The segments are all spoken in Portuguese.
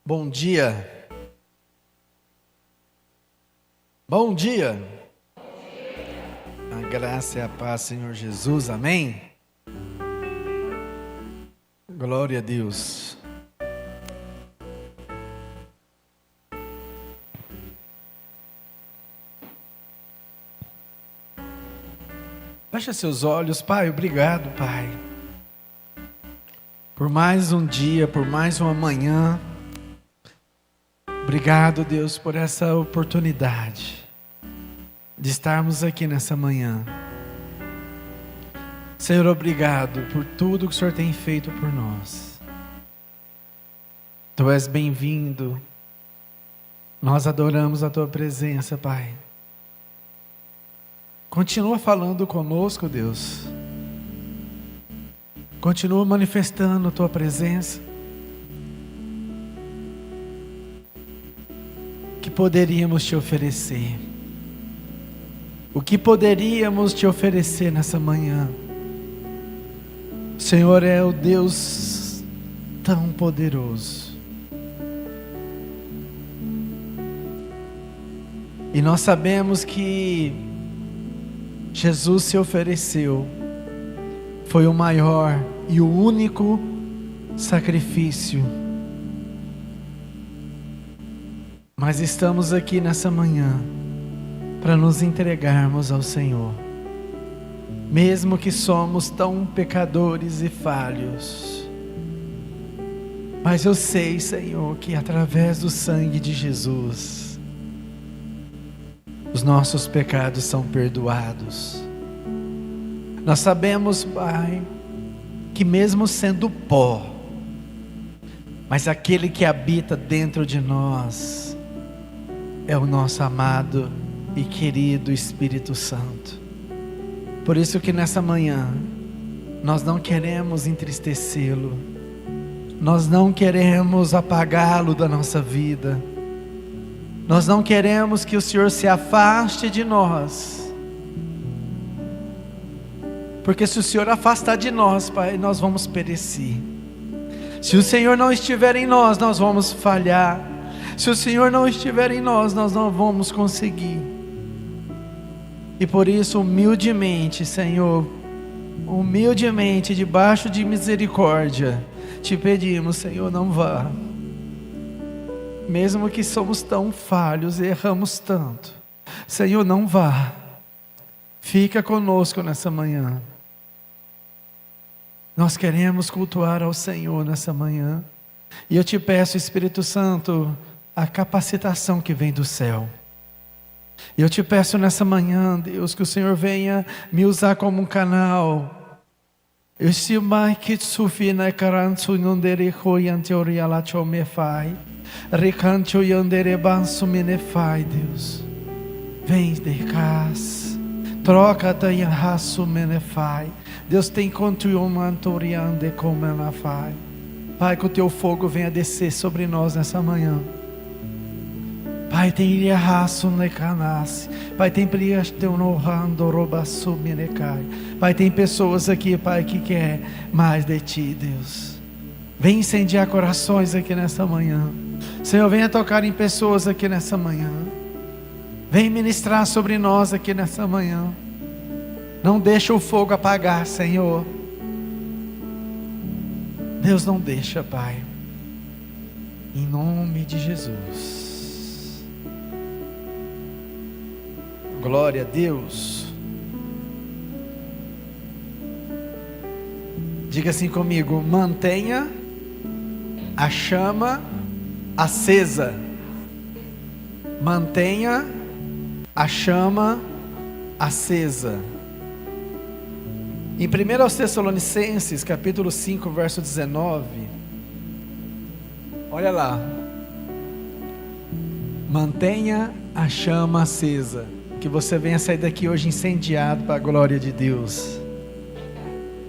Bom dia. Bom dia. A graça e a paz, Senhor Jesus. Amém. Glória a Deus. Feche seus olhos, Pai. Obrigado, Pai, por mais um dia, por mais uma manhã. Obrigado, Deus, por essa oportunidade de estarmos aqui nessa manhã. Senhor, obrigado por tudo que o Senhor tem feito por nós. Tu és bem-vindo. Nós adoramos a Tua presença, Pai. Continua falando conosco, Deus. Continua manifestando a Tua presença. O que poderíamos te oferecer? O que poderíamos te oferecer nessa manhã? O Senhor é o Deus tão poderoso. E nós sabemos que Jesus se ofereceu. Foi o maior e o único sacrifício. Mas estamos aqui nessa manhã para nos entregarmos ao Senhor. Mesmo que somos tão pecadores e falhos. Mas eu sei, Senhor, que através do sangue de Jesus, os nossos pecados são perdoados. Nós sabemos, Pai, que mesmo sendo pó, mas aquele que habita dentro de nós é o nosso amado e querido Espírito Santo. Por isso que nessa manhã nós não queremos entristecê-lo, nós não queremos apagá-lo da nossa vida, nós não queremos que o Senhor se afaste de nós, porque se o Senhor afastar de nós, Pai, nós vamos perecer. Se o Senhor não estiver em nós, nós vamos falhar. Se o Senhor não estiver em nós, nós não vamos conseguir. E por isso, humildemente, Senhor, humildemente, debaixo de misericórdia, te pedimos, Senhor, não vá. Mesmo que somos tão falhos e erramos tanto, Senhor, não vá. Fica conosco nessa manhã. Nós queremos cultuar ao Senhor nessa manhã. E eu te peço, Espírito Santo, a capacitação que vem do céu. E eu te peço nessa manhã, Deus, que o Senhor venha me usar como um canal. Eu se mai que sufina caranço nondere coyanteoria la chome fai. Recanto yandere banso mene fai, Deus. Vem de casa. Troca da raço mene fai. Deus tem contriumantoriande como ela faz. Pai, que o teu fogo venha descer sobre nós nessa manhã. Pai, tem raço ne canasce. Pai, tem priaste honrando robaço menecai. Pai, tem pessoas aqui, Pai, que quer mais de ti, Deus. Vem incendiar corações aqui nessa manhã. Senhor, venha tocar em pessoas aqui nessa manhã. Vem ministrar sobre nós aqui nessa manhã. Não deixa o fogo apagar, Senhor. Deus, não deixa, Pai. Em nome de Jesus. Glória a Deus. Diga assim comigo: mantenha a chama acesa. Mantenha a chama acesa. Em 1 aos Tessalonicenses, capítulo 5, verso 19. Olha lá. Mantenha a chama acesa. Que você venha sair daqui hoje incendiado para a glória de Deus.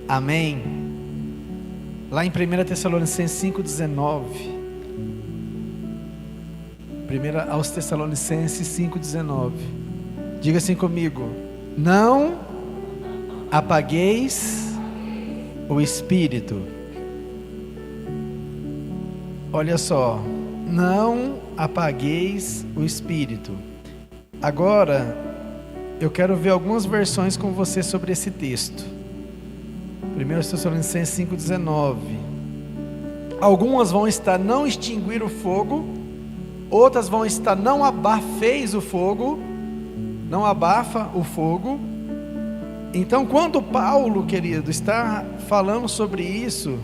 Amém. Lá em 1 Tessalonicenses 5,19. 1 aos Tessalonicenses 5,19. Diga assim comigo: não apagueis o espírito. Olha só, não apagueis o espírito. Agora, eu quero ver algumas versões com você sobre esse texto. 1 Tessalonicenses 5,19. Algumas vão estar não extinguir o fogo, outras vão estar não abafeis o fogo, não abafa o fogo. Então, quando Paulo, querido, está falando sobre isso,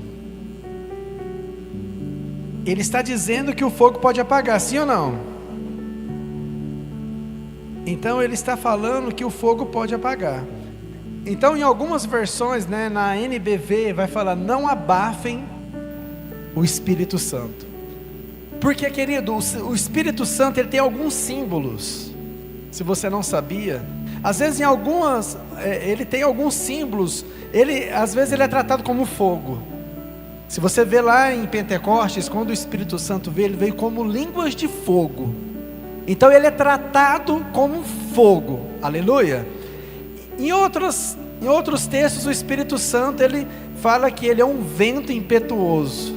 ele está dizendo que o fogo pode apagar, sim ou não? Então ele está falando que o fogo pode apagar. Então em algumas versões, né, na NBV vai falar, não abafem o Espírito Santo. Porque, querido, o Espírito Santo ele tem alguns símbolos. Se você não sabia, às vezes em algumas, ele tem alguns símbolos. Às vezes ele é tratado como fogo. Se você vê lá em Pentecostes, quando o Espírito Santo veio, ele veio como línguas de fogo. Então ele é tratado como fogo, aleluia. Em outros textos, o Espírito Santo, ele fala que ele é um vento impetuoso.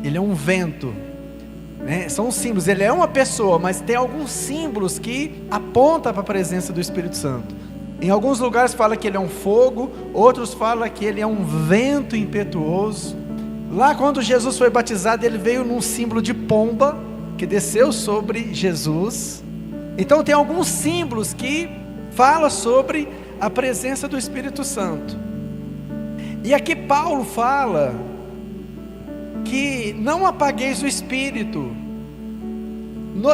Ele é um vento, né? São símbolos, ele é uma pessoa, mas tem alguns símbolos que apontam para a presença do Espírito Santo. Em alguns lugares fala que ele é um fogo, outros falam que ele é um vento impetuoso. Lá quando Jesus foi batizado, ele veio num símbolo de pomba, que desceu sobre Jesus. Então tem alguns símbolos que falam sobre a presença do Espírito Santo. E aqui Paulo fala que não apagueis o Espírito.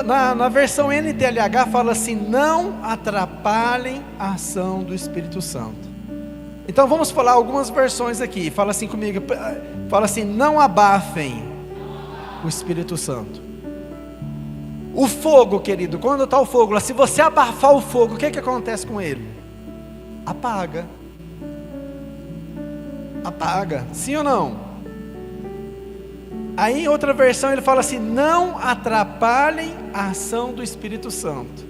Na versão NTLH fala assim, não atrapalhem a ação do Espírito Santo. Então vamos falar algumas versões aqui. Fala assim comigo, fala assim, não abafem o Espírito Santo. O fogo, querido, quando está o fogo lá, se você abafar o fogo, o que acontece com ele? Apaga. Apaga, sim ou não? Aí em outra versão ele fala assim, não atrapalhem a ação do Espírito Santo.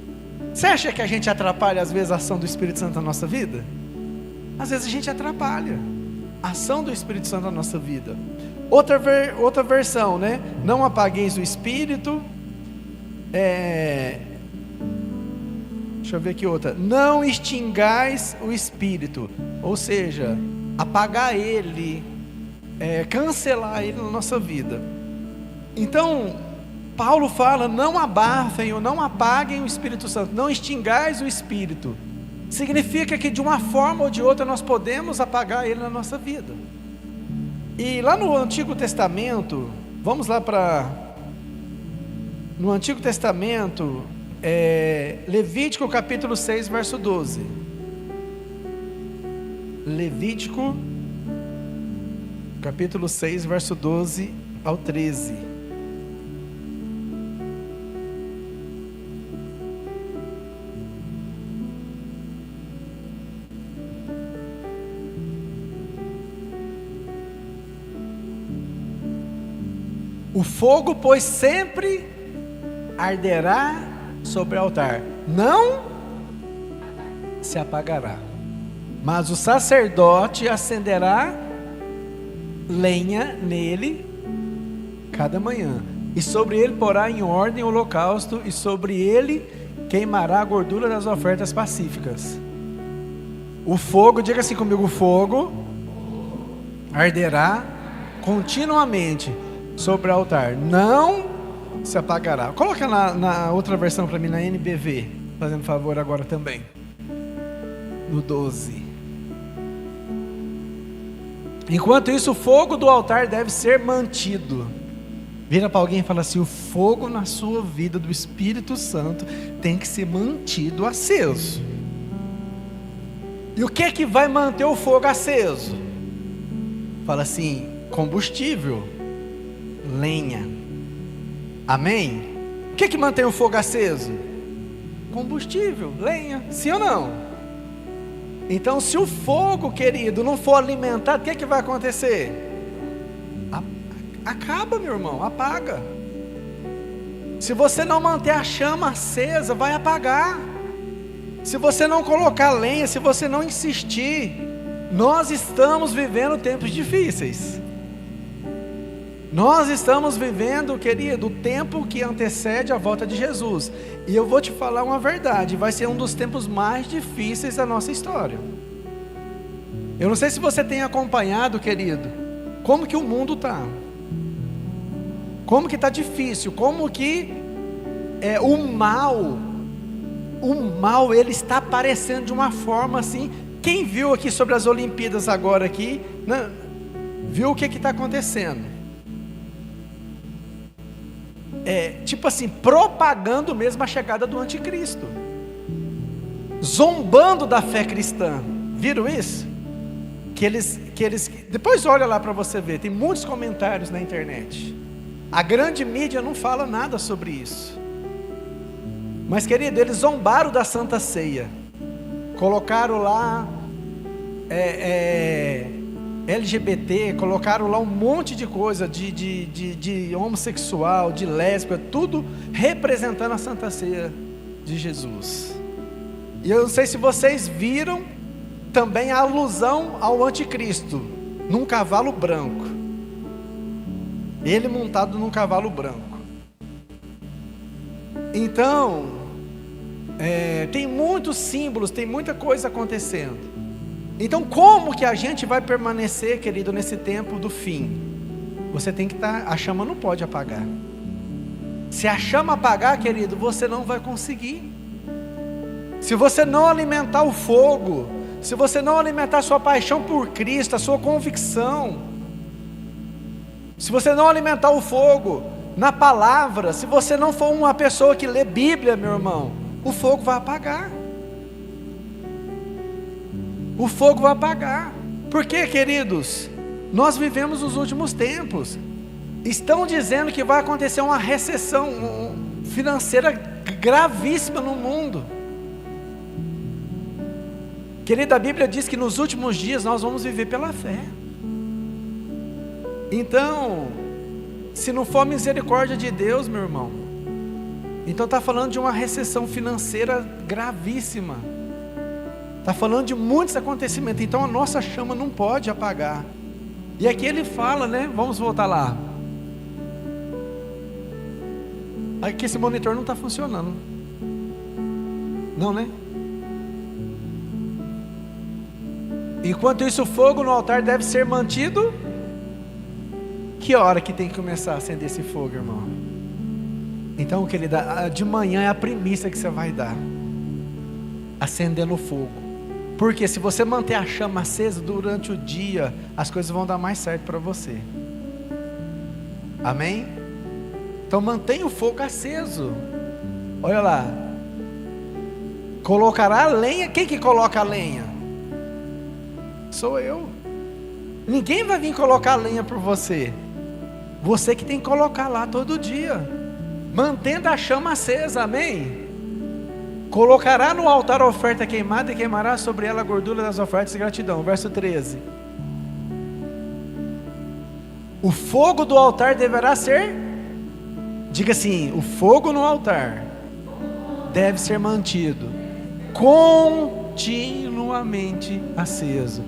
Você acha que a gente atrapalha às vezes a ação do Espírito Santo na nossa vida? Às vezes a gente atrapalha a ação do Espírito Santo na nossa vida. Outra versão, né? Não apagueis o Espírito. Deixa eu ver aqui outra. Não extingais o Espírito. Ou seja, apagar ele, cancelar ele na nossa vida. Então Paulo fala, não abafem ou não apaguem o Espírito Santo, não extingais o Espírito. Significa que de uma forma ou de outra nós podemos apagar ele na nossa vida. E lá no Antigo Testamento, vamos lá no Antigo Testamento, Levítico capítulo 6 verso 12. Levítico capítulo 6 verso 12 ao 13. O fogo, pois, sempre arderá sobre o altar, não se apagará, mas o sacerdote acenderá lenha nele cada manhã, e sobre ele porá em ordem o holocausto, e sobre ele queimará a gordura das ofertas pacíficas. O fogo, diga assim comigo, o fogo arderá continuamente sobre o altar, não se apagará. Coloca na outra versão para mim, na NBV, fazendo favor agora também, no 12. Enquanto isso, o fogo do altar deve ser mantido. Vira para alguém e fala assim, o fogo na sua vida do Espírito Santo tem que ser mantido aceso. E o que é que vai manter o fogo aceso? Fala assim, combustível, lenha. Amém? O que é que mantém o fogo aceso? Combustível, lenha, sim ou não? Então se o fogo, querido, não for alimentado, o que é que vai acontecer? Acaba, meu irmão, apaga. Se você não manter a chama acesa, vai apagar. Se você não colocar lenha, se você não insistir, nós estamos vivendo tempos difíceis. Nós estamos vivendo, querido, o tempo que antecede a volta de Jesus. E eu vou te falar uma verdade, vai ser um dos tempos mais difíceis da nossa história. Eu não sei se você tem acompanhado, querido, como que o mundo está. Como que está difícil, como que o mal ele está aparecendo de uma forma assim. Quem viu aqui sobre as Olimpíadas agora aqui, né, viu o que está acontecendo? Tipo assim, propagando mesmo a chegada do anticristo, zombando da fé cristã. Viram isso? Que eles depois olha lá para você ver, tem muitos comentários na internet. A grande mídia não fala nada sobre isso. Mas, querido, eles zombaram da Santa Ceia, colocaram lá LGBT, colocaram lá um monte de coisa de homossexual, de lésbica, tudo representando a Santa Ceia de Jesus. E eu não sei se vocês viram também a alusão ao anticristo, num cavalo branco, ele montado num cavalo branco. Então, tem muitos símbolos, tem muita coisa acontecendo. Então, como que a gente vai permanecer, querido, nesse tempo do fim? Você tem que estar, a chama não pode apagar. Se a chama apagar, querido, você não vai conseguir. Se você não alimentar o fogo, se você não alimentar a sua paixão por Cristo, a sua convicção, se você não alimentar o fogo na palavra, se você não for uma pessoa que lê Bíblia, meu irmão, o fogo vai apagar. O fogo vai apagar. Porque, queridos, nós vivemos os últimos tempos. Estão dizendo que vai acontecer uma recessão financeira gravíssima no mundo. Querida, a Bíblia diz que nos últimos dias nós vamos viver pela fé. Então, se não for misericórdia de Deus, meu irmão, então está falando de uma recessão financeira gravíssima. Está falando de muitos acontecimentos. Então a nossa chama não pode apagar. E aqui ele fala, né? Vamos voltar lá. Aqui esse monitor não está funcionando. Não, né? Enquanto isso, o fogo no altar deve ser mantido. Que hora que tem que começar a acender esse fogo, irmão? Então, querida, de manhã é a primícia que você vai dar, acendendo o fogo. Porque se você manter a chama acesa durante o dia, as coisas vão dar mais certo para você. Amém? Então mantenha o fogo aceso. Olha lá. Colocará a lenha. Quem que coloca a lenha? Sou eu. Ninguém vai vir colocar a lenha por você. Você que tem que colocar lá todo dia, mantendo a chama acesa. Amém? Colocará no altar a oferta queimada e queimará sobre ela a gordura das ofertas de gratidão. Verso 13. O fogo do altar deverá ser, diga assim, o fogo no altar deve ser mantido continuamente aceso,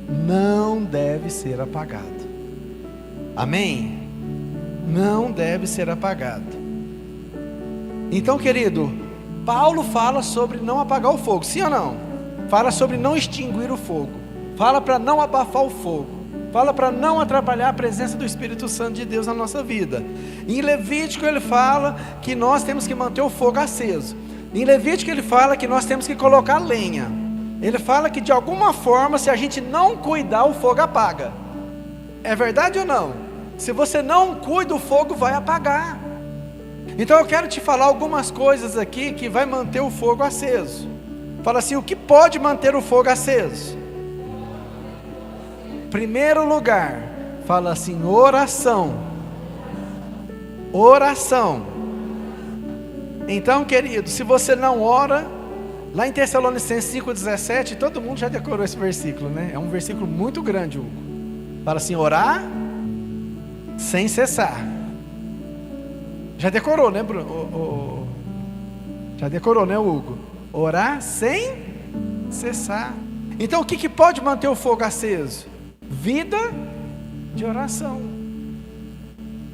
não deve ser apagado. Amém? Não deve ser apagado. Então, querido, Paulo fala sobre não apagar o fogo, sim ou não? Fala sobre não extinguir o fogo, fala para não abafar o fogo, fala para não atrapalhar a presença do Espírito Santo de Deus na nossa vida. Em Levítico ele fala que nós temos que manter o fogo aceso. Em Levítico ele fala que nós temos que colocar lenha. Ele fala que de alguma forma, se a gente não cuidar, o fogo apaga. É verdade ou não? Se você não cuida, o fogo vai apagar. Então eu quero te falar algumas coisas aqui que vai manter o fogo aceso. Fala assim, o que pode manter o fogo aceso? Primeiro lugar, fala assim, oração. Oração. Então, querido, se você não ora, lá em Tessalonicenses 5,17, todo mundo já decorou esse versículo, né? É um versículo muito grande, Hugo. Fala assim, orar sem cessar. Já decorou, né, Bruno? Já decorou, né, Hugo? Orar sem cessar. Então o que pode manter o fogo aceso? Vida de oração.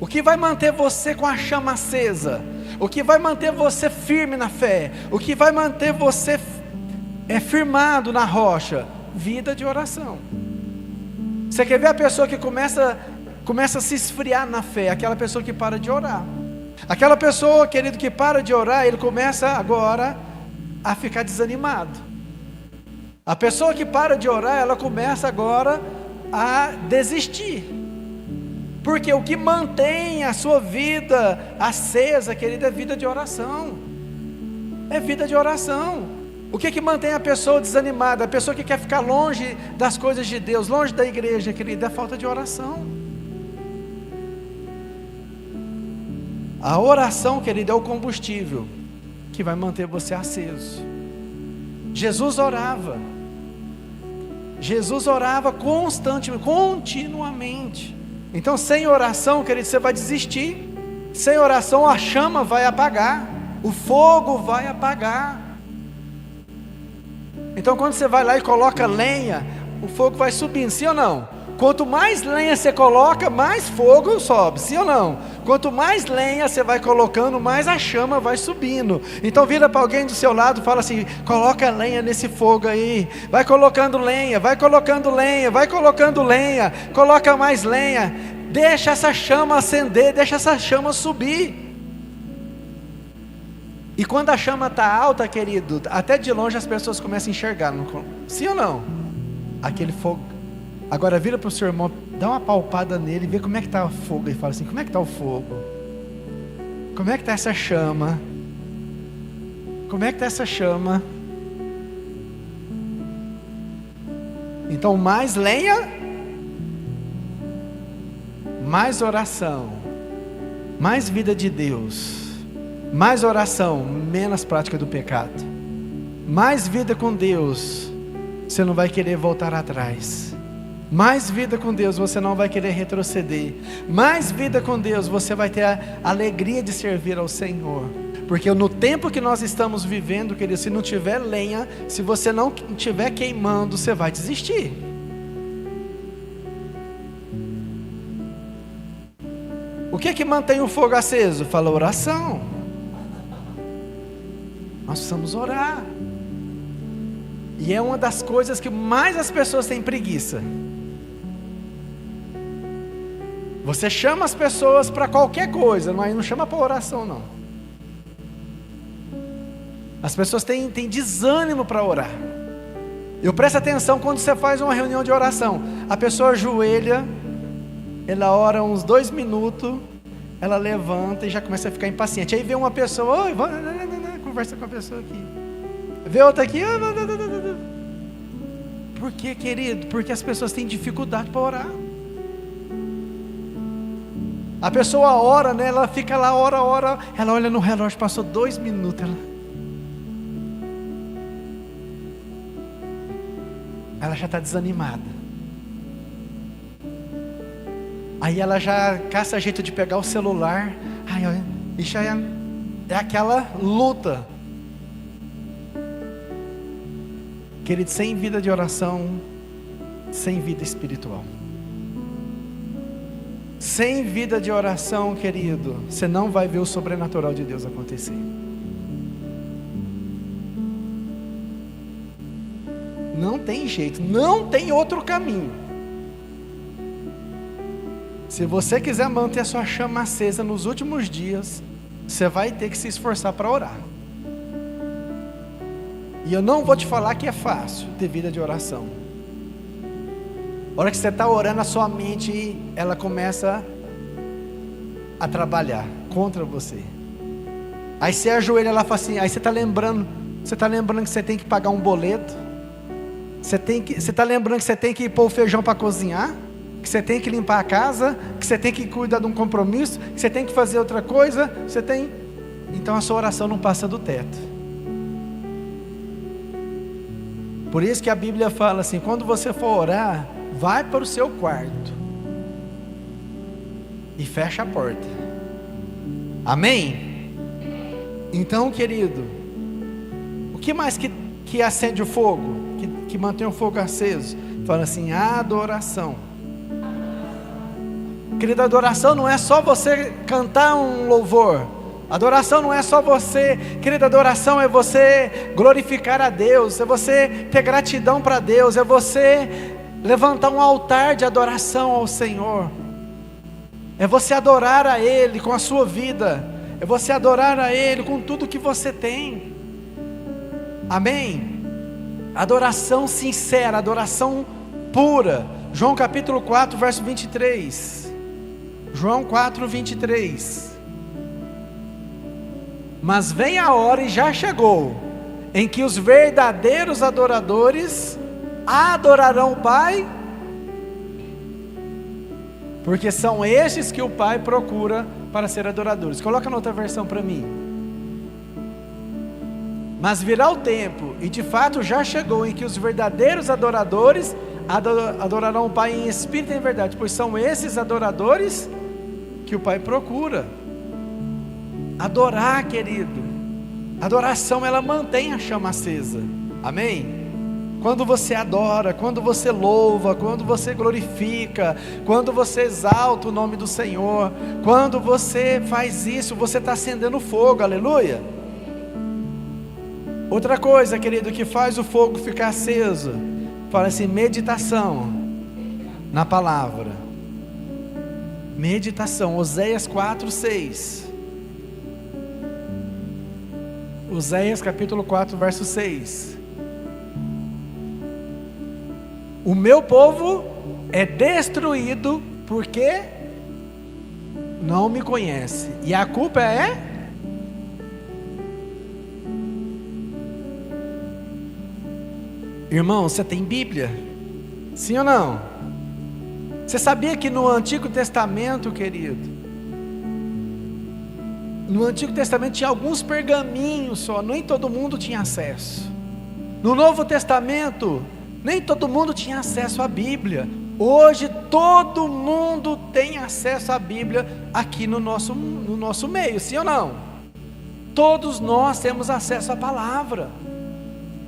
O que vai manter você com a chama acesa? O que vai manter você firme na fé? O que vai manter você firmado na rocha? Vida de oração. Você quer ver a pessoa que começa a se esfriar na fé? Aquela pessoa que para de orar. Aquela pessoa, querido, que para de orar, ele começa agora a ficar desanimado. A pessoa que para de orar, ela começa agora a desistir. Porque o que mantém a sua vida acesa, querido, é vida de oração. É vida de oração. O que mantém a pessoa desanimada? A pessoa que quer ficar longe das coisas de Deus, longe da igreja, querido, é falta de oração. A oração, querido, é o combustível que vai manter você aceso. Jesus orava constantemente, continuamente. Então, sem oração, querido, você vai desistir. Sem oração, a chama vai apagar, o fogo vai apagar. Então, quando você vai lá e coloca lenha, o fogo vai subindo, sim ou não? Quanto mais lenha você coloca, mais fogo sobe, sim ou não? Quanto mais lenha você vai colocando, mais a chama vai subindo. Então vira para alguém do seu lado e fala assim: coloca lenha nesse fogo aí. Vai colocando lenha, vai colocando lenha, vai colocando lenha. Coloca mais lenha. Deixa essa chama acender, deixa essa chama subir. E quando a chama está alta, querido, até de longe as pessoas começam a enxergar, sim ou não? Aquele fogo. Agora vira para o seu irmão, dá uma palpada nele, vê como é que está o fogo, e fala assim: como é que está o fogo? Como é que está essa chama? Como é que está essa chama? Então, mais lenha, mais oração, mais vida de Deus. Mais oração, menos prática do pecado. Mais vida com Deus, você não vai querer voltar atrás. Mais vida com Deus, você não vai querer retroceder. Mais vida com Deus, você vai ter a alegria de servir ao Senhor. Porque no tempo que nós estamos vivendo, querido, se não tiver lenha, se você não estiver queimando, você vai desistir. O que mantém o fogo aceso? Fala oração. Nós precisamos orar. E é uma das coisas que mais as pessoas têm preguiça. Você chama as pessoas para qualquer coisa, mas não chama para oração não. As pessoas têm desânimo para orar. Eu presto atenção quando você faz uma reunião de oração. A pessoa ajoelha, ela ora uns 2 minutos, ela levanta e já começa a ficar impaciente. Aí vem uma pessoa, oi, conversa com a pessoa aqui. Vê outra aqui. Por que, querido? Porque as pessoas têm dificuldade para orar. A pessoa ora, né? Ela fica lá, ora. Ela olha no relógio, passou 2 minutos. Ela já está desanimada. Aí ela já caça jeito de pegar o celular. E já é aquela luta. Querido, sem vida de oração, sem vida espiritual. Sem vida de oração, querido, você não vai ver o sobrenatural de Deus acontecer. Não tem jeito, não tem outro caminho. Se você quiser manter a sua chama acesa nos últimos dias, você vai ter que se esforçar para orar. E eu não vou te falar que é fácil ter vida de oração. A hora que você está orando, a sua mente, ela começa a trabalhar contra você. Aí você ajoelha, ela fala assim, aí você está lembrando que você tem que pagar um boleto. Você está lembrando que você tem que pôr o feijão para cozinhar, que você tem que limpar a casa, que você tem que cuidar de um compromisso, que você tem que fazer outra coisa, então a sua oração não passa do teto. Por isso que a Bíblia fala assim, quando você for orar, vai para o seu quarto e fecha a porta. Amém? Então, querido, o que mais que acende o fogo? Que mantém o fogo aceso? Fala assim, adoração. Querida, adoração não é só você cantar um louvor. Adoração não é só você, querida, adoração é você glorificar a Deus, é você ter gratidão para Deus, é você levantar um altar de adoração ao Senhor, é você adorar a Ele com a sua vida, é você adorar a Ele com tudo que você tem, amém? Adoração sincera, adoração pura. João capítulo 4, verso 23, João 4, 23, mas vem a hora e já chegou, em que os verdadeiros adoradores adorarão o Pai, porque são estes que o Pai procura para ser adoradores. Coloca na outra versão para mim. Mas virá o tempo, e de fato já chegou, em que os verdadeiros adoradores adorarão o Pai em espírito e em verdade, pois são esses adoradores que o Pai procura. Adorar, querido, adoração, ela mantém a chama acesa, amém? Quando você adora, quando você louva, quando você glorifica, quando você exalta o nome do Senhor, quando você faz isso, você está acendendo fogo, aleluia. Outra coisa, querido, que faz o fogo ficar aceso, fala assim, meditação na palavra. Meditação, Oséias 4, 6. Oséias capítulo 4, verso 6. O meu povo é destruído porque não me conhece, e a culpa é? Irmão, você tem Bíblia? Sim ou não? Você sabia que no Antigo Testamento, querido, no Antigo Testamento tinha alguns pergaminhos só, nem todo mundo tinha acesso. No Novo Testamento, nem todo mundo tinha acesso à Bíblia. Hoje todo mundo tem acesso à Bíblia aqui no nosso meio, sim ou não? Todos nós temos acesso à palavra.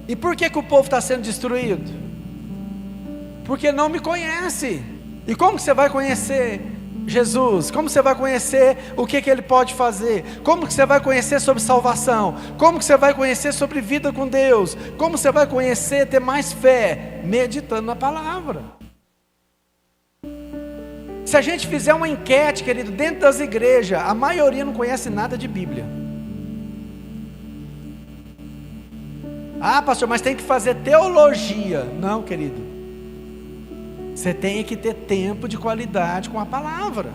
E por que o povo está sendo destruído? Porque não me conhece. E como que você vai conhecer Jesus? Como você vai conhecer o que Ele pode fazer? Como que você vai conhecer sobre salvação? Como que você vai conhecer sobre vida com Deus? Como você vai conhecer, ter mais fé? Meditando na palavra. Se a gente fizer uma enquete, querido, dentro das igrejas, a maioria não conhece nada de Bíblia. Ah, pastor, mas tem que fazer teologia. Não, querido, você tem que ter tempo de qualidade com a palavra.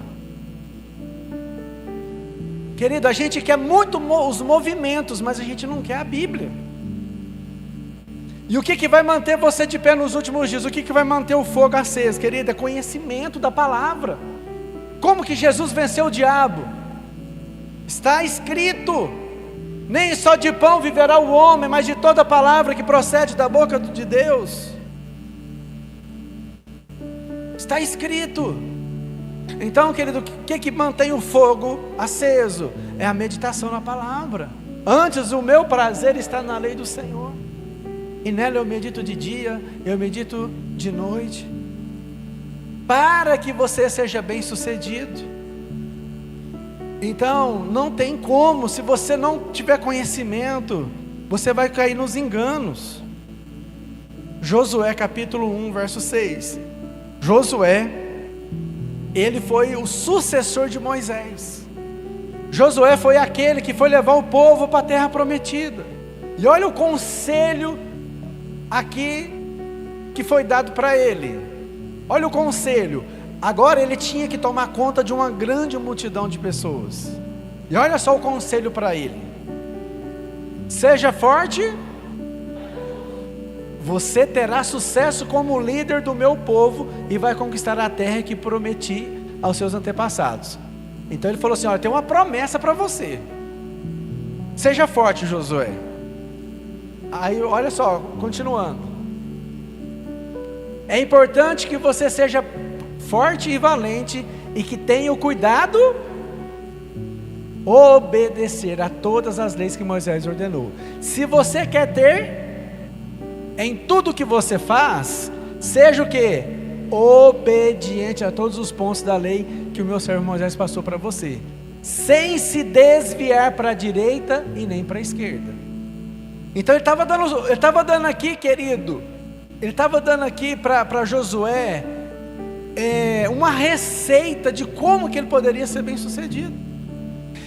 Querido, a gente quer muito os movimentos, mas a gente não quer a Bíblia. E o que vai manter você de pé nos últimos dias? O que vai manter o fogo aceso, querido? É conhecimento da palavra. Como que Jesus venceu o diabo? Está escrito: nem só de pão viverá o homem, mas de toda palavra que procede da boca de Deus. Está escrito. Então, querido, o que mantém o fogo aceso? É a meditação na palavra. Antes, o meu prazer está na lei do Senhor, e nela eu medito de dia, eu medito de noite, para que você seja bem sucedido. Então, não tem como, se você não tiver conhecimento, você vai cair nos enganos. Josué capítulo 1, verso 6. Josué, ele foi o sucessor de Moisés. Josué foi aquele que foi levar o povo para a terra prometida. E olha o conselho aqui que foi dado para ele. Olha o conselho. Agora ele tinha que tomar conta de uma grande multidão de pessoas. E olha só o conselho para ele: seja forte, você terá sucesso como líder do meu povo e vai conquistar a terra que prometi aos seus antepassados. Então ele falou assim: olha, tem uma promessa para você. Seja forte, Josué. Aí olha só, continuando. É importante que você seja forte e valente e que tenha o cuidado obedecer a todas as leis que Moisés ordenou. Se você quer ter em tudo que você faz, seja o que? obediente a todos os pontos da lei que o meu servo Moisés passou para você, sem se desviar para a direita e nem para a esquerda. Então ele estava dando aqui, querido, ele estava dando aqui para Josué uma receita de como que ele poderia ser bem sucedido.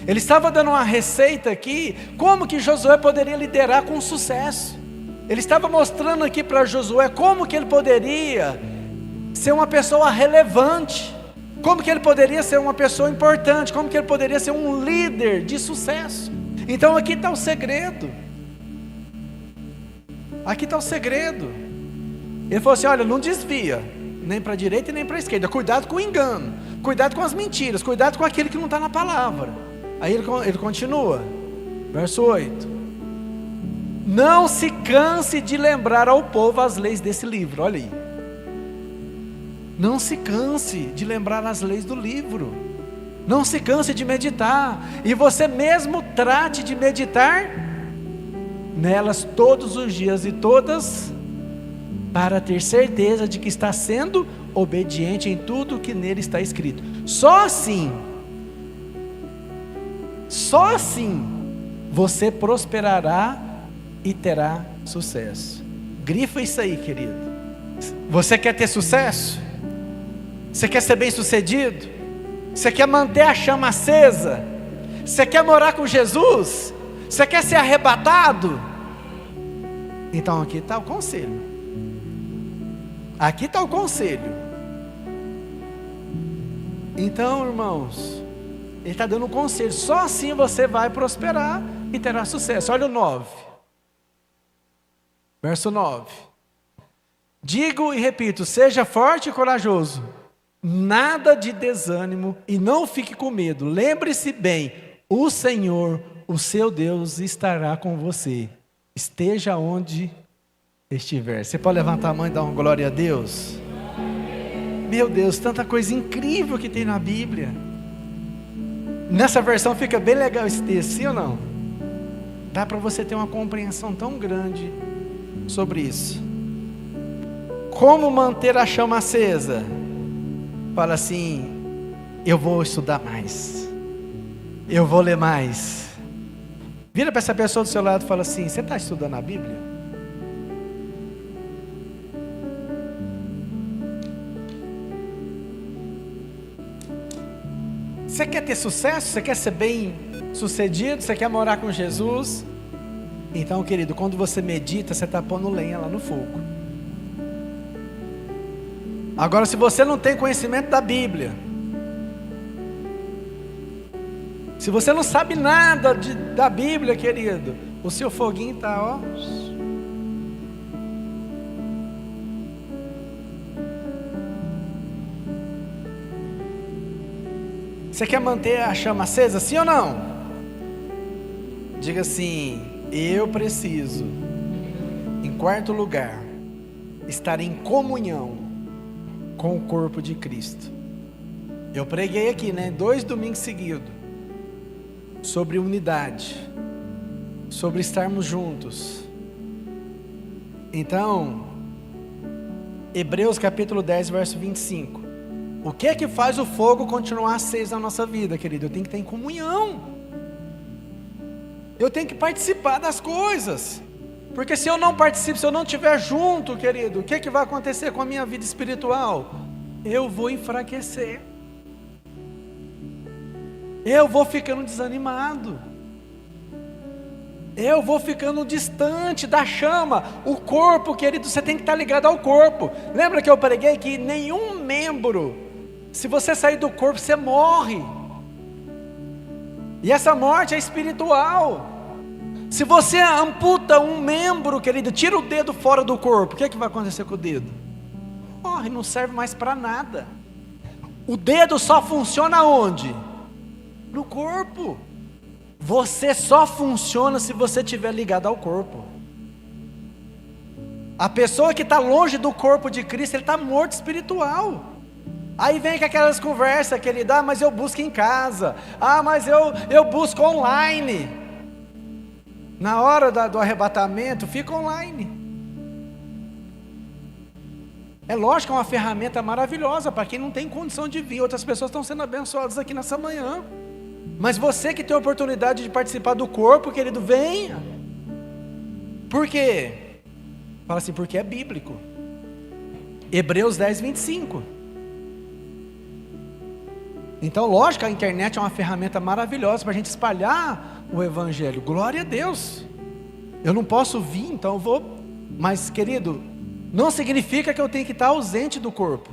Ele estava dando uma receita aqui, como que Josué poderia liderar com sucesso. Ele estava mostrando aqui para Josué como que ele poderia ser uma pessoa relevante, como que ele poderia ser uma pessoa importante, como que ele poderia ser um líder de sucesso. Então aqui está o segredo. Aqui está o segredo. Ele falou assim: olha, não desvia, nem para a direita e nem para a esquerda. Cuidado com o engano, cuidado com as mentiras, cuidado com aquilo que não está na palavra. Aí ele continua, verso 8: não se canse de lembrar ao povo as leis desse livro. Olha aí, não se canse de lembrar as leis do livro, não se canse de meditar, e você mesmo trate de meditar nelas todos os dias e todas, para ter certeza de que está sendo obediente em tudo que nele está escrito. Só assim você prosperará e terá sucesso. Grifa isso aí, querido. Você quer ter sucesso? Você quer ser bem sucedido? Você quer manter a chama acesa? Você quer morar com Jesus? Você quer ser arrebatado? Então aqui está o conselho. Aqui está o conselho. Então, irmãos, ele está dando um conselho. Só assim você vai prosperar e terá sucesso. Olha o 9. Verso 9. Digo e repito: seja forte e corajoso, nada de desânimo e não fique com medo. Lembre-se bem, o Senhor, o seu Deus, estará com você, esteja onde estiver. Você pode levantar a mão e dar uma glória a Deus? Meu Deus, tanta coisa incrível que tem na Bíblia. Nessa versão fica bem legal esse texto, sim ou não? Dá para você ter uma compreensão tão grande sobre isso. Como manter a chama acesa? Fala assim: eu vou estudar mais, eu vou ler mais. Vira para essa pessoa do seu lado e fala assim: você está estudando a Bíblia? Você quer ter sucesso? Você quer ser bem sucedido? Você quer morar com Jesus? Então, querido, quando você medita, você está pondo lenha lá no fogo. Agora, se você não tem conhecimento da Bíblia, se você não sabe nada da Bíblia, querido, o seu foguinho está, ó. Você quer manter a chama acesa, sim ou não? Diga assim: eu preciso, em quarto lugar, estar em comunhão com o corpo de Cristo. Eu preguei aqui, 2 domingos seguidos, sobre unidade, sobre estarmos juntos. Então, Hebreus capítulo 10, verso 25. O que é que faz o fogo continuar aceso na nossa vida, querido? Eu tenho que estar em comunhão. Eu tenho que participar das coisas. Porque se eu não participo, se eu não estiver junto, querido, o que é que vai acontecer com a minha vida espiritual? Eu vou enfraquecer. Eu vou ficando desanimado. Eu vou ficando distante da chama. O corpo, querido, você tem que estar ligado ao corpo. Lembra que eu preguei que nenhum membro, se você sair do corpo, você morre. E essa morte é espiritual. Se você amputa um membro, querido, tira o dedo fora do corpo, o que é que vai acontecer com o dedo? Morre, não serve mais para nada. O dedo só funciona onde? No corpo. Você só funciona se você estiver ligado ao corpo. A pessoa que está longe do corpo de Cristo, ele está morto espiritual. Aí vem com aquelas conversas que ele dá: mas eu busco em casa, mas eu busco online. Na hora do arrebatamento, fica online. É lógico que é uma ferramenta maravilhosa para quem não tem condição de vir. Outras pessoas estão sendo abençoadas aqui nessa manhã. Mas você que tem a oportunidade de participar do corpo, querido, venha. Por quê? Fala assim, porque é bíblico. Hebreus 10, 25. Então, lógico, a internet é uma ferramenta maravilhosa para a gente espalhar o Evangelho. Glória a Deus. Eu não posso vir, então eu vou. Mas, querido, não significa que eu tenho que estar ausente do corpo.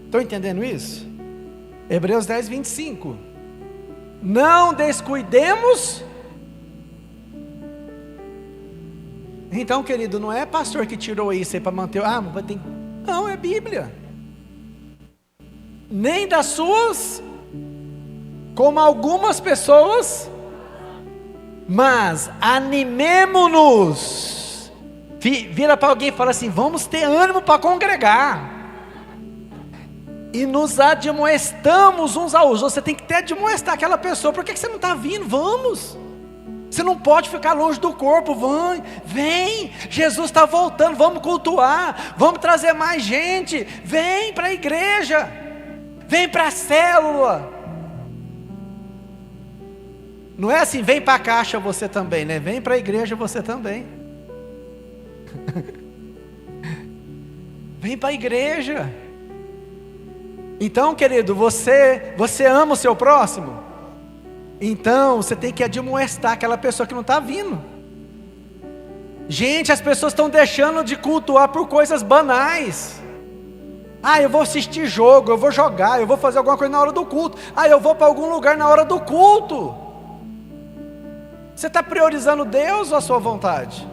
Estão entendendo isso? Hebreus 10, 25. Não descuidemos. Então, querido, não é pastor que tirou isso aí para manter. Não, é Bíblia. Nem das suas, como algumas pessoas, mas animemo-nos. Vira para alguém e fala assim: vamos ter ânimo para congregar. E nos admoestamos uns aos outros. Você tem que até admoestar aquela pessoa. Por que você não está vindo? Vamos. Você não pode ficar longe do corpo. Vem, Jesus está voltando. Vamos cultuar, vamos trazer mais gente. Vem para a igreja, vem para a célula. Não é assim, vem para a caixa você também, né? Vem para a igreja você também. Vem para a igreja. Então, querido, você ama o seu próximo? Então, você tem que admoestar aquela pessoa que não está vindo. Gente, as pessoas estão deixando de cultuar por coisas banais. Eu vou assistir jogo, eu vou jogar, eu vou fazer alguma coisa na hora do culto. Eu vou para algum lugar na hora do culto. Você está priorizando Deus ou a sua vontade?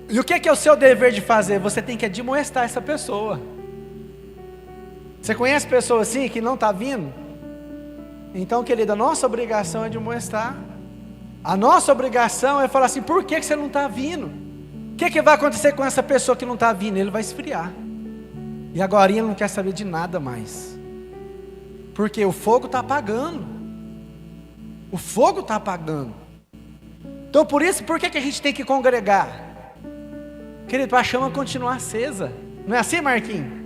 E o que é o seu dever de fazer? Você tem que admoestar essa pessoa. Você conhece pessoas assim que não está vindo? Então, querida, a nossa obrigação é admoestar. A nossa obrigação é falar assim: por que você não está vindo? O que vai acontecer com essa pessoa que não está vindo? Ele vai esfriar. E agora ele não quer saber de nada mais. Porque o fogo está apagando. O fogo está apagando. Então por isso, por que a gente tem que congregar? Querido, para a chama continuar acesa. Não é assim, Marquinhos?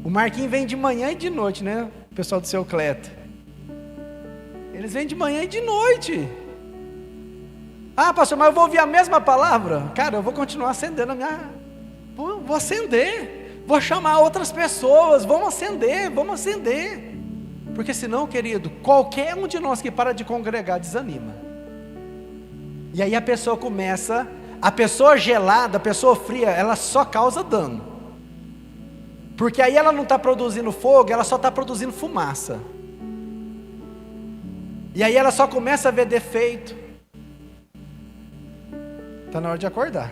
O Marquinhos vem de manhã e de noite, né? O pessoal do seu Cleto. Eles vêm de manhã e de noite. Pastor, mas eu vou ouvir a mesma palavra? Cara, eu vou continuar acendendo a minha... Vou acender. Vou chamar outras pessoas. Vamos acender. Porque senão, querido, qualquer um de nós que para de congregar desanima. E aí a pessoa começa... A pessoa gelada, a pessoa fria, ela só causa dano. Porque aí ela não está produzindo fogo, ela só está produzindo fumaça. E aí ela só começa a ver defeito. Está na hora de acordar.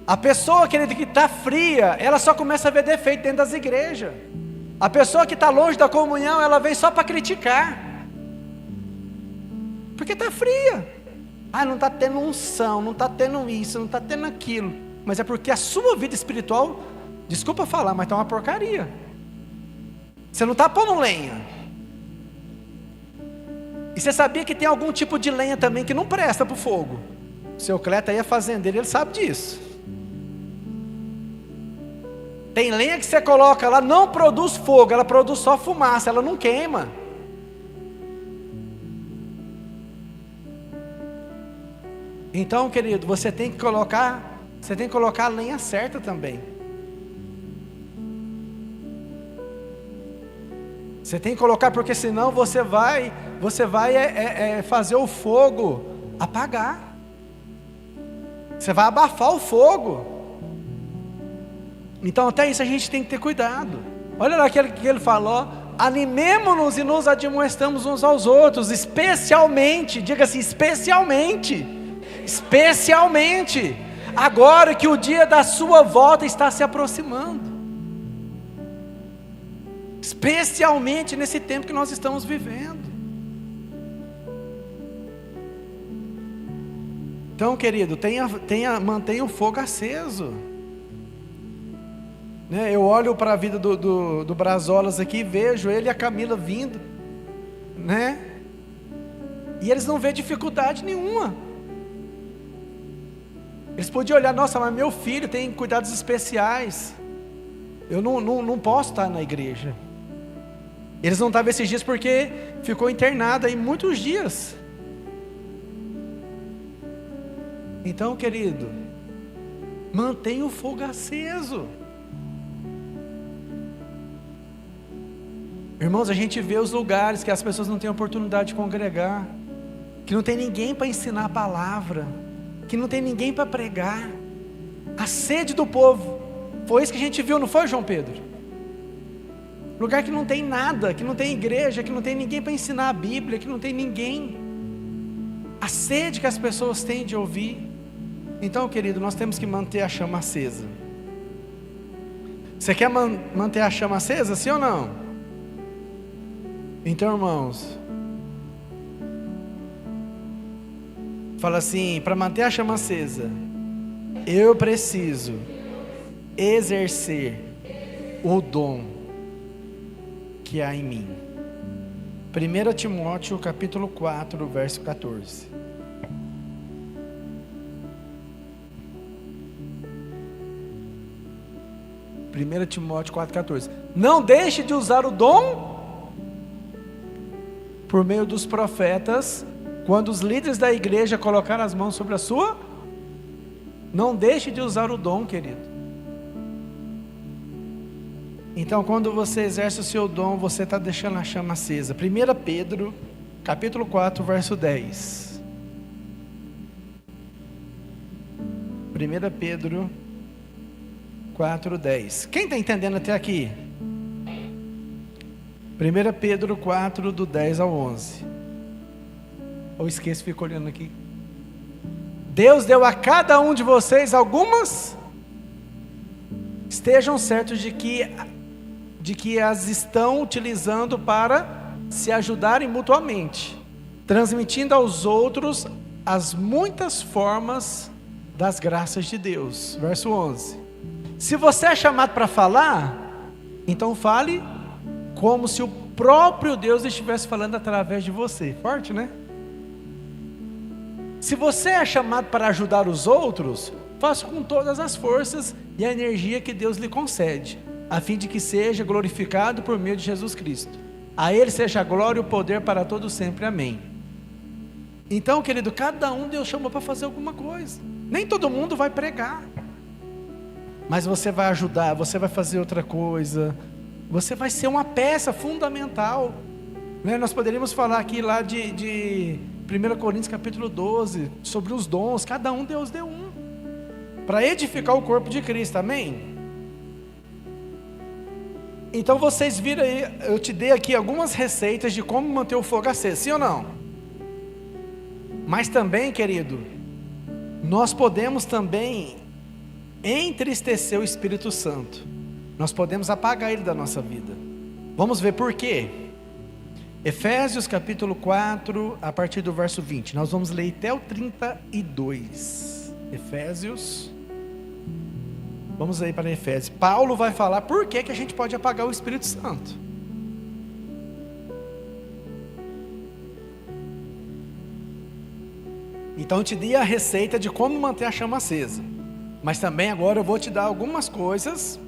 A pessoa, querido, que está fria, ela só começa a ver defeito dentro das igrejas. A pessoa que está longe da comunhão, ela vem só para criticar. Porque está fria. Não está tendo unção, não está tendo isso, não está tendo aquilo. Mas é porque a sua vida espiritual, desculpa falar, mas está uma porcaria. Você não está pondo lenha. E você sabia que tem algum tipo de lenha também que não presta para o fogo? O seu Cleto aí é fazendeiro, ele sabe disso. Tem lenha que você coloca lá, não produz fogo, ela produz só fumaça, ela não queima. Então, querido, você tem que colocar a lenha certa também. Você tem que colocar, porque senão você vai fazer o fogo apagar. Você vai abafar o fogo. Então até isso a gente tem que ter cuidado. Olha lá aquele que ele falou: animemo-nos e nos admoestamos uns aos outros, especialmente, diga assim, especialmente, agora que o dia da sua volta está se aproximando, especialmente nesse tempo que nós estamos vivendo. Então, querido, mantenha o fogo aceso. Eu olho para a vida do Brazolas aqui e vejo ele e a Camila vindo. né? E eles não vêem dificuldade nenhuma. Eles podiam olhar, nossa, mas meu filho tem cuidados especiais, eu não posso estar na igreja. Eles não estavam esses dias porque ficou internado aí muitos dias. Então, querido, mantenha o fogo aceso. Irmãos, a gente vê os lugares que as pessoas não têm oportunidade de congregar, que não tem ninguém para ensinar a palavra, que não tem ninguém para pregar. A sede do povo, foi isso que a gente viu, não foi, João Pedro? Lugar que não tem nada, que não tem igreja, que não tem ninguém para ensinar a Bíblia, que não tem ninguém. A sede que as pessoas têm de ouvir. Então, querido, nós temos que manter a chama acesa. Você quer manter a chama acesa, sim ou não? Então, irmãos, fala assim, para manter a chama acesa, eu preciso exercer o dom que há em mim. 1 Timóteo capítulo 4, verso 14. 1 Timóteo 4,14. Não deixe de usar o dom por meio dos profetas, quando os líderes da igreja colocaram as mãos sobre a sua. Não deixe de usar o dom, querido. Então, quando você exerce o seu dom, você está deixando a chama acesa. 1 Pedro, capítulo 4, verso 10. 1 Pedro 4:10. Quem está entendendo até aqui? 1 Pedro 4, do 10 ao 11. Ou esqueço, fico olhando aqui. Deus deu a cada um de vocês algumas. Estejam certos de que as estão utilizando para se ajudarem mutuamente, transmitindo aos outros as muitas formas das graças de Deus. Verso 11. Se você é chamado para falar, então fale como se o próprio Deus estivesse falando através de você. Forte, né? Se você é chamado para ajudar os outros, faça com todas as forças e a energia que Deus lhe concede, a fim de que seja glorificado por meio de Jesus Cristo. A Ele seja a glória e o poder para todos sempre. Amém. Então, querido, cada um Deus chamou para fazer alguma coisa. Nem todo mundo vai pregar, mas você vai ajudar, você vai fazer outra coisa, você vai ser uma peça fundamental, né? Nós poderíamos falar aqui lá de 1 Coríntios capítulo 12, sobre os dons. Cada um Deus deu um, para edificar o corpo de Cristo, amém? Então vocês viram aí, eu te dei aqui algumas receitas de como manter o fogo aceso, sim ou não? Mas também, querido, nós podemos também entristecer o Espírito Santo. Nós podemos apagar ele da nossa vida. Vamos ver por quê? Efésios capítulo 4, a partir do verso 20. Nós vamos ler até o 32. Efésios. Vamos aí para Efésios. Paulo vai falar por que a gente pode apagar o Espírito Santo. Então eu te dei a receita de como manter a chama acesa. Mas também agora eu vou te dar algumas coisas.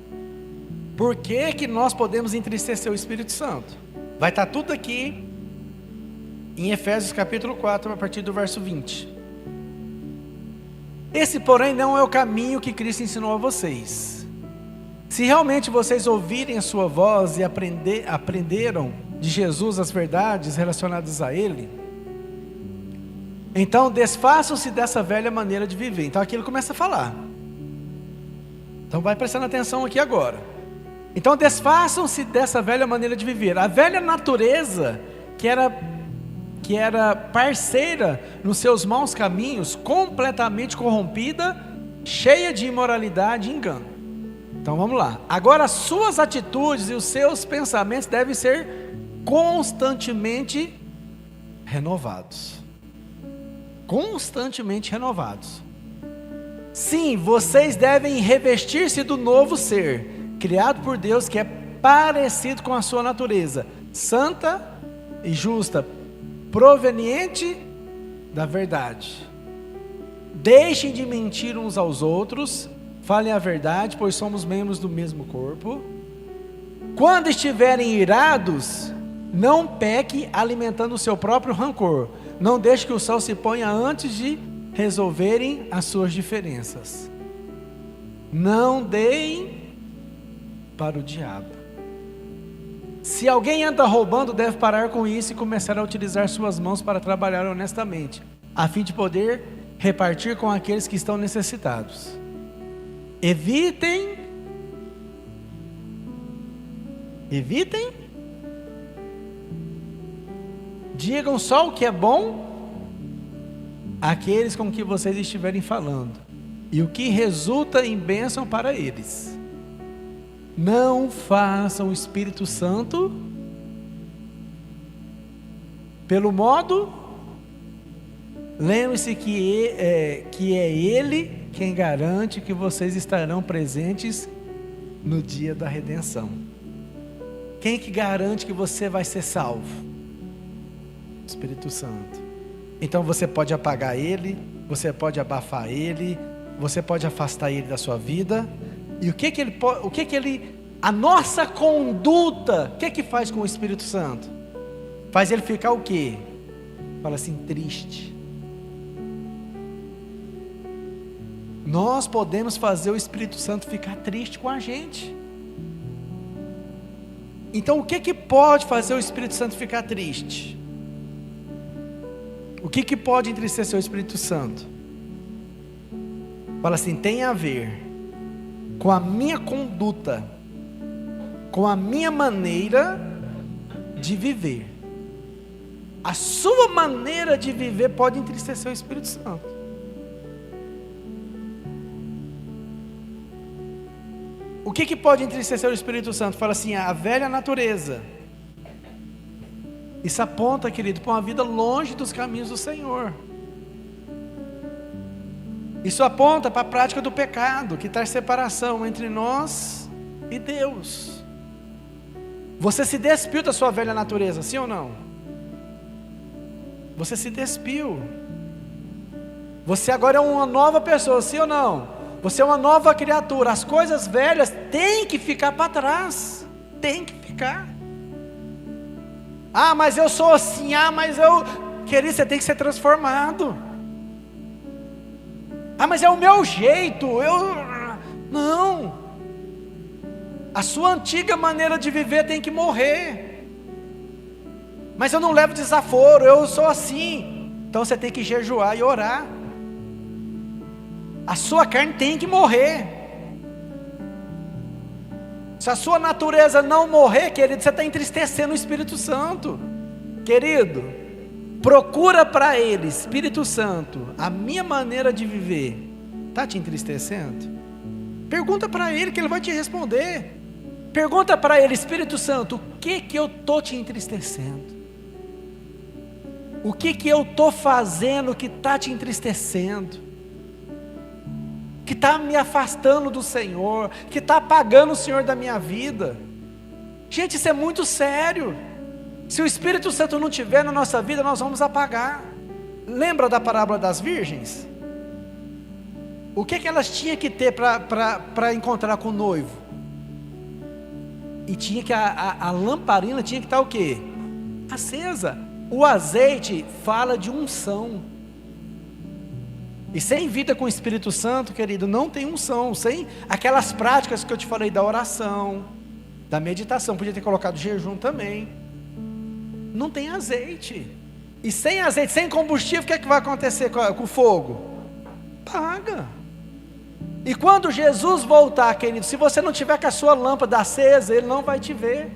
Por que nós podemos entristecer o Espírito Santo? Vai estar tudo aqui em Efésios capítulo 4, a partir do verso 20. Esse, porém, não é o caminho que Cristo ensinou a vocês. Se realmente vocês ouvirem a sua voz e aprenderam de Jesus as verdades relacionadas a Ele, então desfaçam-se dessa velha maneira de viver. Então aqui ele começa a falar. Então vai prestando atenção aqui agora. Então desfaçam-se dessa velha maneira de viver. A velha natureza que era parceira nos seus maus caminhos, completamente corrompida, cheia de imoralidade e engano. Então vamos lá. Agora as suas atitudes e os seus pensamentos devem ser constantemente renovados. Constantemente renovados. Sim, vocês devem revestir-se do novo ser, criado por Deus, que é parecido com a sua natureza, santa e justa, proveniente da verdade. Deixem de mentir uns aos outros, falem a verdade, pois somos membros do mesmo corpo. Quando estiverem irados, não peque alimentando o seu próprio rancor. Não deixe que o sol se ponha antes de resolverem as suas diferenças. Não deem para o diabo. Se alguém anda roubando, deve parar com isso e começar a utilizar suas mãos para trabalhar honestamente, a fim de poder repartir com aqueles que estão necessitados. Evitem digam só o que é bom àqueles com que vocês estiverem falando, e o que resulta em bênção para eles. Não façam o Espírito Santo pelo modo. Lembre-se que é Ele quem garante que vocês estarão presentes no dia da redenção. Quem que garante que você vai ser salvo? O Espírito Santo. Então você pode apagar Ele, você pode abafar Ele, você pode afastar Ele da sua vida. E a nossa conduta, o que faz com o Espírito Santo? Faz ele ficar o quê? Fala assim, triste. Nós podemos fazer o Espírito Santo ficar triste com a gente. Então o que pode fazer o Espírito Santo ficar triste? O que pode entristecer o Espírito Santo? Fala assim, tem a ver com a minha conduta, com a minha maneira de viver. A sua maneira de viver pode entristecer o Espírito Santo. O que pode entristecer o Espírito Santo? Fala assim, a velha natureza. Isso aponta, querido, para uma vida longe dos caminhos do Senhor. Isso aponta para a prática do pecado, que traz separação entre nós e Deus. Você se despiu da sua velha natureza, sim ou não? Você se despiu. Você agora é uma nova pessoa, sim ou não? Você é uma nova criatura. As coisas velhas têm que ficar para trás. Tem que ficar. Ah, mas eu sou assim. Ah, mas eu... Querido, você tem que ser transformado. Ah, mas é o meu jeito. Não. A sua antiga maneira de viver tem que morrer. Mas eu não levo desaforo, eu sou assim. Então você tem que jejuar e orar. A sua carne tem que morrer. Se a sua natureza não morrer, querido, você está entristecendo o Espírito Santo. Querido, procura para Ele, Espírito Santo, a minha maneira de viver está te entristecendo? Pergunta para Ele que Ele vai te responder. Pergunta para Ele, Espírito Santo, o que eu estou te entristecendo? O que eu estou fazendo que está te entristecendo? Que está me afastando do Senhor, que está apagando o Senhor da minha vida? Gente, isso é muito sério. Se o Espírito Santo não estiver na nossa vida, nós vamos apagar. Lembra da parábola das virgens? O que elas tinham que ter para encontrar com o noivo? E tinha que a lamparina tinha que estar o quê? Acesa. O azeite fala de unção. E sem vida com o Espírito Santo, querido, não tem unção. Sem aquelas práticas que eu te falei da oração, da meditação, podia ter colocado jejum também. Não tem azeite. E sem azeite, sem combustível, o que é que vai acontecer com o fogo? Apaga. E quando Jesus voltar, querido, se você não tiver com a sua lâmpada acesa, Ele não vai te ver.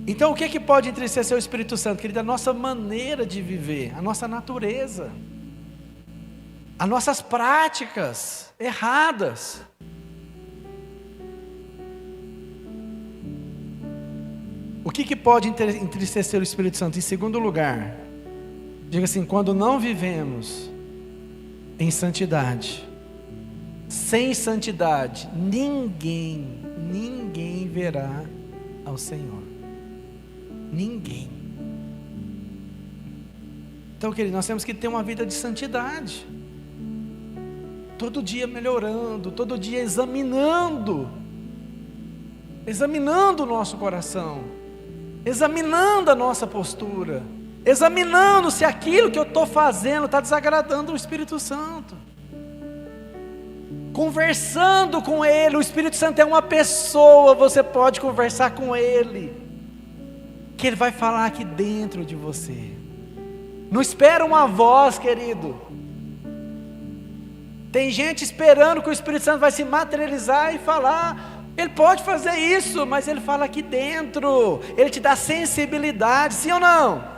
Então o que pode entristecer o Espírito Santo, querido? A nossa maneira de viver, a nossa natureza, as nossas práticas erradas. O que pode entristecer o Espírito Santo? Em segundo lugar, diga assim, quando não vivemos em santidade. Sem santidade, ninguém verá ao Senhor. Ninguém. Então, querido, nós temos que ter uma vida de santidade. Todo dia melhorando, todo dia examinando o nosso coração, examinando a nossa postura, examinando se aquilo que eu estou fazendo está desagradando o Espírito Santo. Conversando com Ele. O Espírito Santo é uma pessoa, você pode conversar com Ele, que Ele vai falar aqui dentro de você. Não espera uma voz, querido. Tem gente esperando que o Espírito Santo vai se materializar e falar. Ele pode fazer isso, mas Ele fala aqui dentro. Ele te dá sensibilidade, sim ou não?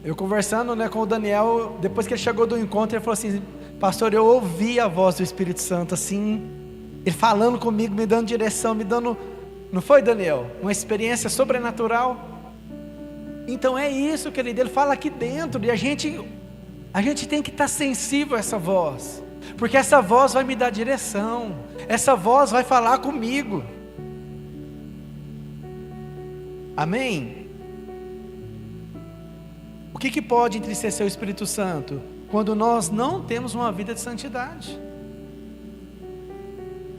Eu conversando, com o Daniel, depois que ele chegou do encontro, ele falou assim: pastor, eu ouvi a voz do Espírito Santo, assim, ele falando comigo, me dando direção, me dando, não foi, Daniel? Uma experiência sobrenatural. Então é isso, querido, ele fala aqui dentro, e a gente tem que estar sensível a essa voz, porque essa voz vai me dar direção, essa voz vai falar comigo. Amém? O que pode entristecer o Espírito Santo? Quando nós não temos uma vida de santidade.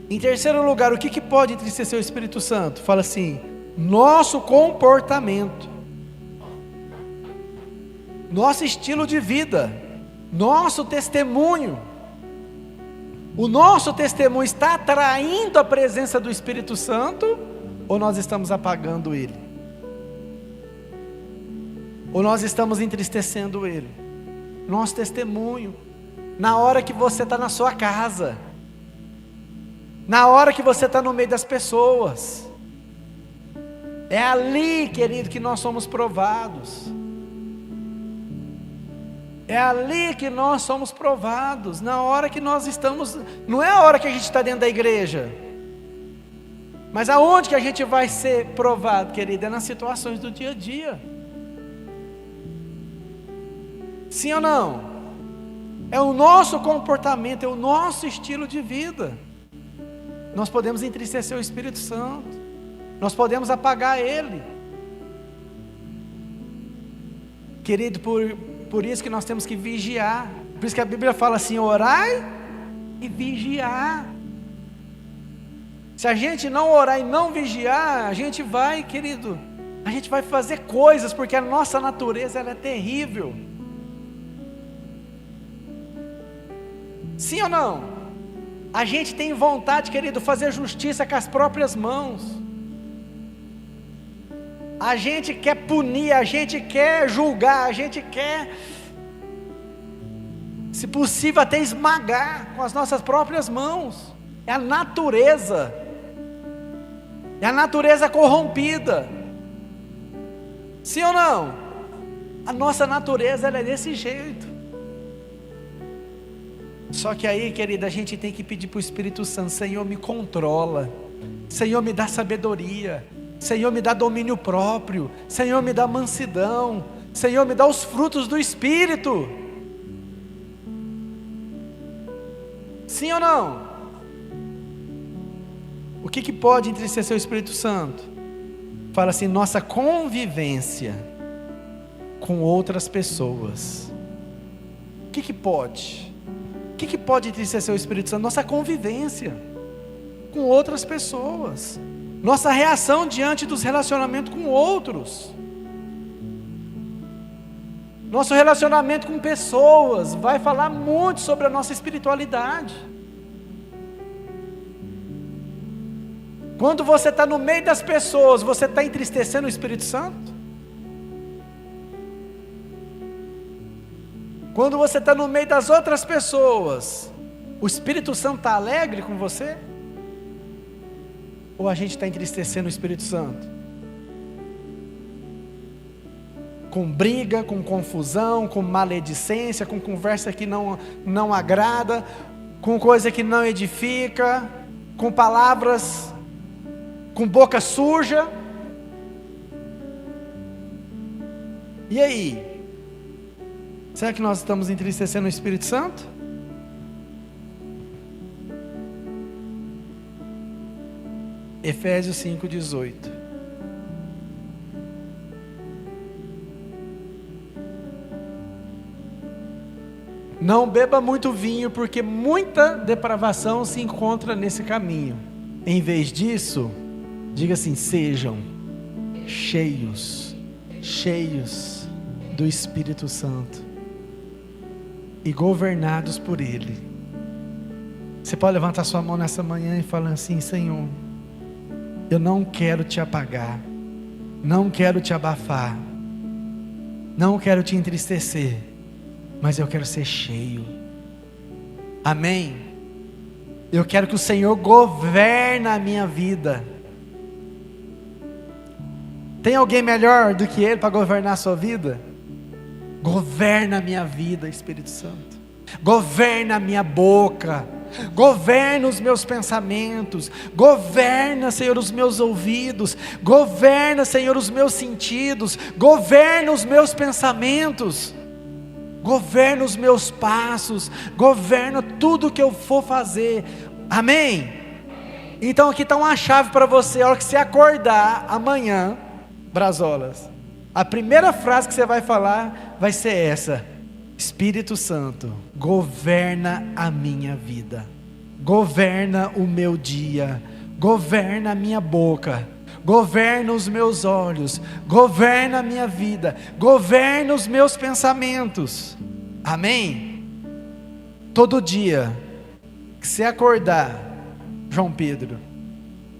Em terceiro lugar, o que pode entristecer o Espírito Santo? Fala assim: nosso comportamento, nosso estilo de vida, nosso testemunho. O nosso testemunho está atraindo a presença do Espírito Santo, ou nós estamos apagando ele? Ou nós estamos entristecendo ele? Nosso testemunho, na hora que você está na sua casa, na hora que você está no meio das pessoas, é ali, querido, que nós somos provados. É ali que nós somos provados, na hora que nós estamos, não é a hora que a gente está dentro da igreja, mas aonde que a gente vai ser provado, querido? É nas situações do dia a dia. Sim ou não? É o nosso comportamento, é o nosso estilo de vida. Nós podemos entristecer o Espírito Santo, nós podemos apagar ele. Querido, por isso que nós temos que vigiar. Por isso que a Bíblia fala assim: orai e vigiar. Se a gente não orar e não vigiar, a gente vai, querido, a gente vai fazer coisas, porque a nossa natureza ela é terrível. Sim ou não? A gente tem vontade, querido, de fazer justiça com as próprias mãos. A gente quer punir, a gente quer julgar, a gente quer, se possível, até esmagar com as nossas próprias mãos. É a natureza. É a natureza corrompida. Sim ou não? A nossa natureza ela é desse jeito. Só que aí, querida, a gente tem que pedir para o Espírito Santo: Senhor, me controla, Senhor, me dá sabedoria, Senhor, me dá domínio próprio, Senhor, me dá mansidão, Senhor, me dá os frutos do Espírito. Sim ou não? O que pode entristecer o Espírito Santo? Fala assim: nossa convivência com outras pessoas. O que pode? O que pode entristecer o Espírito Santo? Nossa convivência com outras pessoas, nossa reação diante dos relacionamentos com outros, nosso relacionamento com pessoas vai falar muito sobre a nossa espiritualidade. Quando você está no meio das pessoas, você está entristecendo o Espírito Santo? Quando você está no meio das outras pessoas, o Espírito Santo está alegre com você? Ou a gente está entristecendo o Espírito Santo? Com briga, com confusão, com maledicência, com conversa que não agrada, com coisa que não edifica, com palavras, com boca suja. E aí? Será que nós estamos entristecendo o Espírito Santo? Efésios 5:18. Não beba muito vinho, porque muita depravação se encontra nesse caminho. Em vez disso, diga assim: sejam cheios do Espírito Santo e governados por Ele. Você pode levantar sua mão nessa manhã e falar assim: Senhor, eu não quero te apagar, não quero te abafar, não quero te entristecer, mas eu quero ser cheio. Amém? Eu quero que o Senhor governe a minha vida. Tem alguém melhor do que Ele para governar a sua vida? Governa a minha vida, Espírito Santo. Governa a minha boca. Governa os meus pensamentos. Governa, Senhor, os meus ouvidos. Governa, Senhor, os meus sentidos. Governa os meus pensamentos. Governa os meus passos. Governa tudo que eu for fazer. Amém? Então aqui está uma chave para você. A hora que você acordar amanhã, Brasolas, a primeira frase que você vai falar vai ser essa: Espírito Santo, governa a minha vida, governa o meu dia, governa a minha boca, governa os meus olhos, governa a minha vida, governa os meus pensamentos. Amém? Todo dia que você acordar, João Pedro,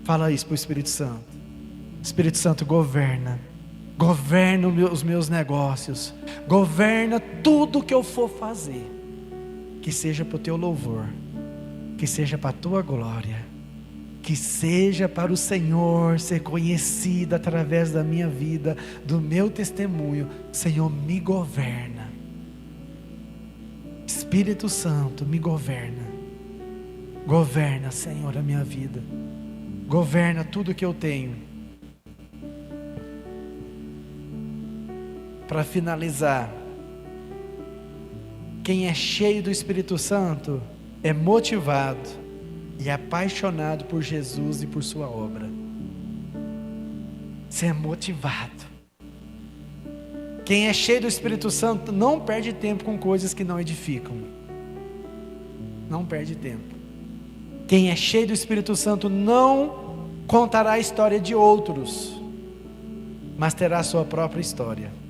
fala isso para o Espírito Santo. Espírito Santo, governa os meus negócios, governa tudo que eu for fazer, que seja para o teu louvor, que seja para a tua glória, que seja para o Senhor ser conhecido através da minha vida, do meu testemunho. Senhor, me governa. Espírito Santo, me governa. Governa, Senhor, a minha vida. Governa tudo que eu tenho. Para finalizar, quem é cheio do Espírito Santo é motivado e apaixonado por Jesus e por sua obra. Você é motivado. Quem é cheio do Espírito Santo não perde tempo com coisas que não edificam. Não perde tempo. Quem é cheio do Espírito Santo não contará a história de outros, mas terá a sua própria história.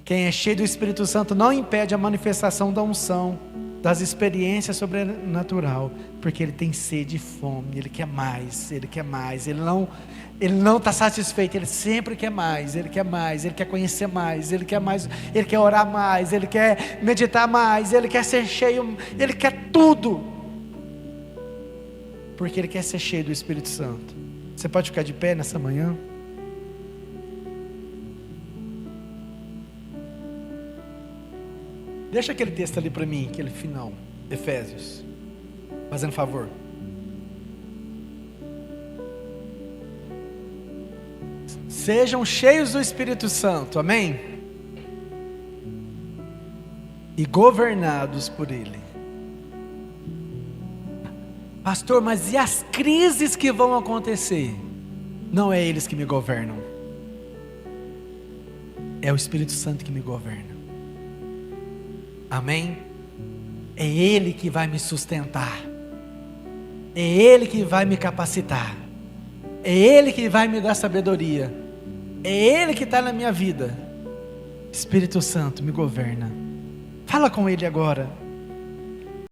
Quem é cheio do Espírito Santo não impede a manifestação da unção, das experiências sobrenatural, porque ele tem sede e fome, ele quer mais, ele não está satisfeito, ele sempre quer mais, ele quer conhecer mais, ele quer mais, ele quer orar mais, ele quer meditar mais, ele quer ser cheio, ele quer tudo, porque ele quer ser cheio do Espírito Santo. Você pode ficar de pé nessa manhã? Deixa aquele texto ali para mim, aquele final, Efésios, fazendo favor. Sejam cheios do Espírito Santo, amém? E governados por Ele. Pastor, mas e as crises que vão acontecer? Não é eles que me governam, é o Espírito Santo que me governa. Amém? É Ele que vai me sustentar, é Ele que vai me capacitar, é Ele que vai me dar sabedoria, é Ele que está na minha vida. Espírito Santo, me governa. Fala com Ele agora.